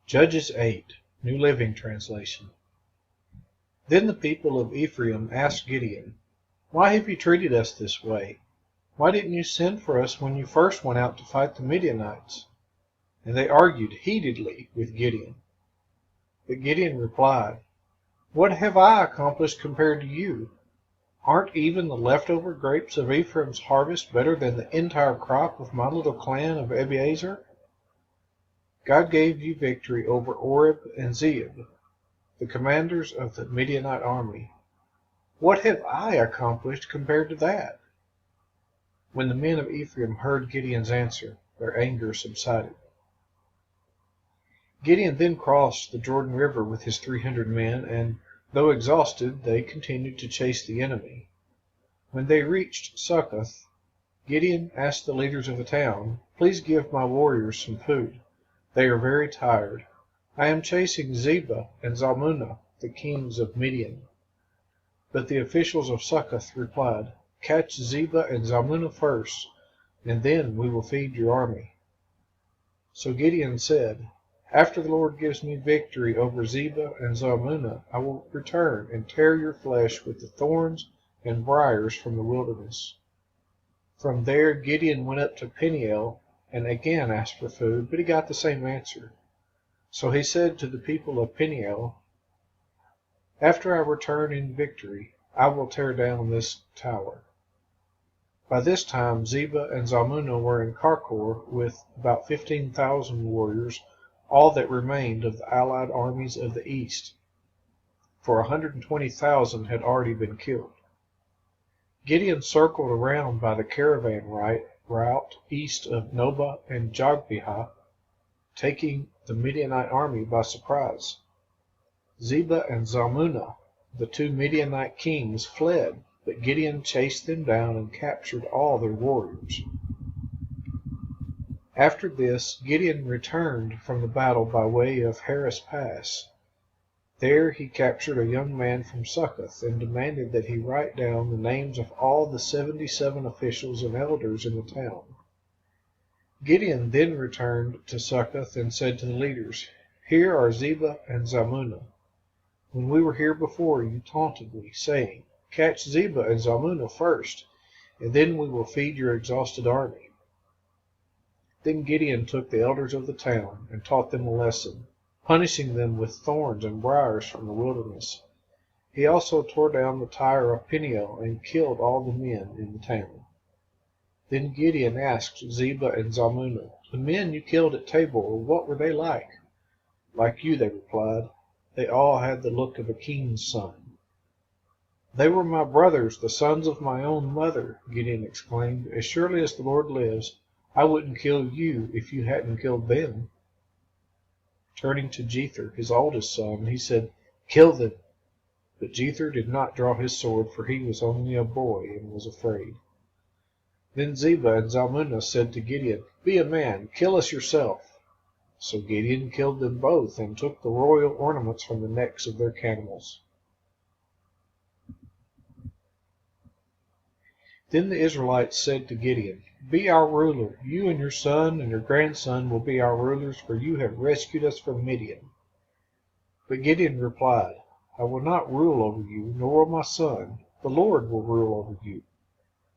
Judges 8, New Living Translation. Then the people of Ephraim asked Gideon, "Why have you treated us this way? Why didn't you send for us when you first went out to fight the Midianites?" And they argued heatedly with Gideon. But Gideon replied, "What have I accomplished compared to you? Aren't even the leftover grapes of Ephraim's harvest better than the entire crop of my little clan of Abiezer? God gave you victory over Oreb and Zeeb, the commanders of the Midianite army. What have I accomplished compared to that?" When the men of Ephraim heard Gideon's answer, their anger subsided. Gideon then crossed the Jordan River with his 300 men, and though exhausted, they continued to chase the enemy. When they reached Succoth, Gideon asked the leaders of the town, "Please give my warriors some food. They are very tired. I am chasing Zebah and Zalmunna, the kings of Midian." But the officials of Succoth replied, "Catch Zebah and Zalmunna first, and then we will feed your army." So Gideon said, "After the Lord gives me victory over Zebah and Zalmunna, I will return and tear your flesh with the thorns and briars from the wilderness." From there Gideon went up to Peniel and again asked for food, but he got the same answer. So he said to the people of Peniel, "After I return in victory, I will tear down this tower." By this time Zebah and Zalmunna were in Karkor with about 15,000 warriors, all that remained of the allied armies of the east, for 120,000 had already been killed. Gideon circled around by the caravan route east of Nobah and Jogbehah, taking the Midianite army by surprise. Zebah and Zalmunna, the two Midianite kings, fled, but Gideon chased them down and captured all their warriors. After this, Gideon returned from the battle by way of Heres Pass. There he captured a young man from Succoth and demanded that he write down the names of all the 77 officials and elders in the town. Gideon then returned to Succoth and said to the leaders, "Here are Zebah and Zalmunna. When we were here before, you taunted me, saying, 'Catch Zebah and Zalmunna first, and then we will feed your exhausted army.'" Then Gideon took the elders of the town and taught them a lesson, punishing them with thorns and briars from the wilderness. He also tore down the tower of Peniel and killed all the men in the town. Then Gideon asked Zebah and Zalmunna, "The men you killed at Tabor, what were they like?" "Like you," they replied. "They all had the look of a king's son." "They were my brothers, the sons of my own mother," Gideon exclaimed. "As surely as the Lord lives, I wouldn't kill you if you hadn't killed them." Turning to Jether, his oldest son, he said, "Kill them." But Jether did not draw his sword, for he was only a boy and was afraid. Then Zebah and Zalmunna said to Gideon, "Be a man, kill us yourself." So Gideon killed them both and took the royal ornaments from the necks of their camels. Then the Israelites said to Gideon, "Be our ruler. You and your son and your grandson will be our rulers, for you have rescued us from Midian." But Gideon replied, "I will not rule over you, nor will my son. The Lord will rule over you.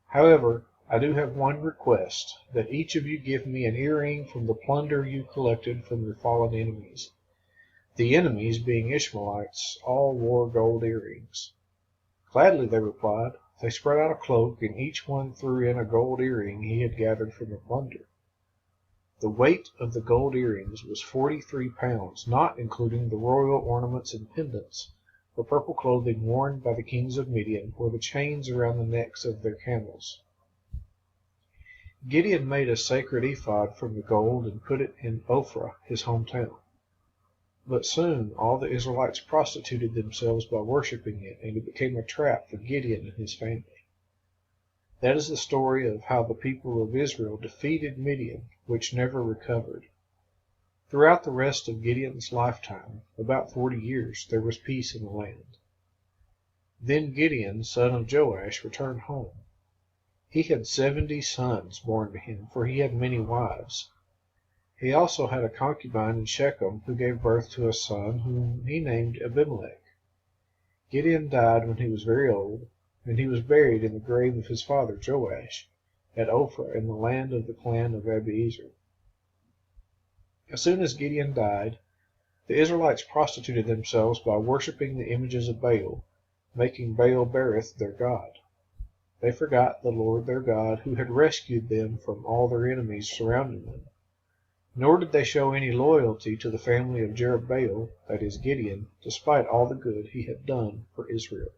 However, I do have one request, that each of you give me an earring from the plunder you collected from your fallen enemies." The enemies, being Ishmaelites, all wore gold earrings. "Gladly," they replied. They spread out a cloak, and each one threw in a gold earring he had gathered from the plunder. The weight of the gold earrings was 43 pounds, not including the royal ornaments and pendants, the purple clothing worn by the kings of Midian, or the chains around the necks of their camels. Gideon made a sacred ephod from the gold and put it in Ophrah, his hometown. But soon all the Israelites prostituted themselves by worshiping it, and it became a trap for Gideon and his family. That is the story of how the people of Israel defeated Midian, which never recovered. Throughout the rest of Gideon's lifetime, about 40 years, there was peace in the land. Then Gideon, son of Joash, returned home. He had 70 sons born to him, for he had many wives. He also had a concubine in Shechem who gave birth to a son whom he named Abimelech. Gideon died when he was very old, and he was buried in the grave of his father Joash at Ophrah in the land of the clan of Abiezer. As soon as Gideon died, the Israelites prostituted themselves by worshiping the images of Baal, making Baal-berith their god. They forgot the Lord their God, who had rescued them from all their enemies surrounding them. Nor did they show any loyalty to the family of Jerubbaal, that is Gideon, despite all the good he had done for Israel.